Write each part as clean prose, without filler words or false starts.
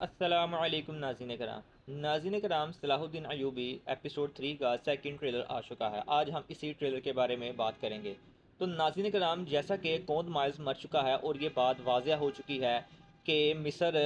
अस्सलामुअलैकुम नाज़रीन कराम सलाहुद्दीन अयूबी एपिसोड 3 का सेकंड ट्रेलर आ चुका है। आज हम इसी ट्रेलर के बारे में बात करेंगे। तो नाज़रीन कराम, जैसा कि कौंद माइल्स मर चुका है और ये बात वाज़ह हो चुकी है कि मिस्र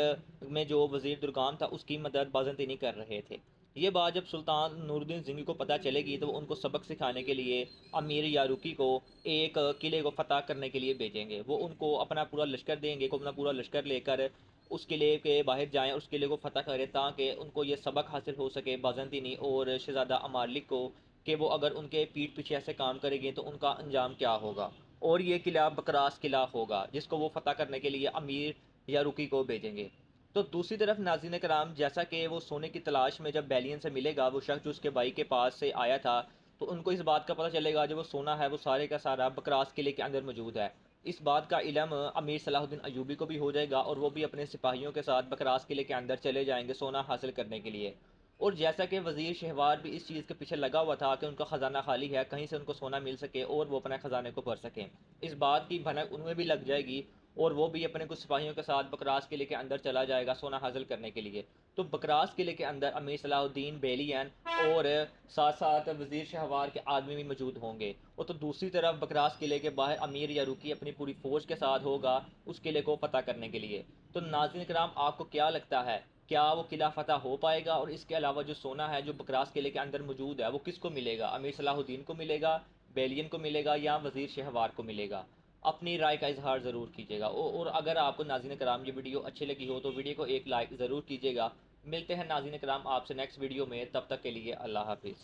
में जो वज़ीर दुर्गाम था उसकी मदद बाज़ंतीनी कर रहे थे। ये बात जब सुल्तान नूरुद्दीन ज़िंगी को पता चलेगी तो वो उनको सबक सिखाने के लिए अमीर यारुकी को एक किले को फ़तह करने के लिए भेजेंगे। वो उनको अपना पूरा लश्कर देंगे, को अपना पूरा लश्कर लेकर उस किले के बाहर जाएँ, उस किले को फ़तह करें ताकि उनको ये सबक हासिल हो सके बाज़ंतीनी और शहज़ादा अमालिक को कि वो अगर उनके पीठ पीछे ऐसे काम करेंगे तो उनका अंजाम क्या होगा। और ये किला बकरास किला होगा जिसको वो फ़तह करने के लिए अमीर यारुकी को भेजेंगे। तो दूसरी तरफ नाज़रीन कराम, जैसा कि वो सोने की तलाश में जब बैलियन से मिलेगा, वो शख्स जो उसके भाई के पास से आया था, तो उनको इस बात का पता चलेगा जो वो सोना है वो सारे का सारा बकरास किले के अंदर मौजूद है। इस बात का इल्म अमीर सलाहुद्दीन अयूबी को भी हो जाएगा और वो भी अपने सिपाहियों के साथ बकरास किले के अंदर चले जाएंगे सोना हासिल करने के लिए। और जैसा कि वज़ीर शहवार भी इस चीज़ के पीछे लगा हुआ था कि उनका ख़जाना खाली है, कहीं से उनको सोना मिल सके और वो अपने ख़जाने को भर सकें, इस बात की भनक उनमें भी लग जाएगी और वो भी अपने कुछ सिपाहियों के साथ बकरास किले के अंदर चला जाएगा सोना हासिल करने के लिए। तो बकरास किले के अंदर अमीर सलाहुद्दीन, बेलियन और साथ साथ वज़ीर शहवार के आदमी भी मौजूद होंगे। और तो दूसरी तरफ बकरास किले के बाहर अमीर यारुकी अपनी पूरी फ़ौज के साथ होगा उस किले को फ़तह करने के लिए। तो नाज़रीन कराम, आपको क्या लगता है, क्या वो किला फ़तह हो पाएगा? और इसके अलावा जो सोना है जो बकरास किले के अंदर मौजूद है वो किसको मिलेगा? अमीर सलाहुद्दीन को मिलेगा, बेलियन को मिलेगा या वज़ीर शहवार को मिलेगा? अपनी राय का इजहार ज़रूर कीजिएगा। और अगर आपको नाज़रीन कराम ये वीडियो अच्छी लगी हो तो वीडियो को एक लाइक ज़रूर कीजिएगा। मिलते हैं नाज़रीन कराम आपसे नेक्स्ट वीडियो में, तब तक के लिए अल्लाह हाफिज़।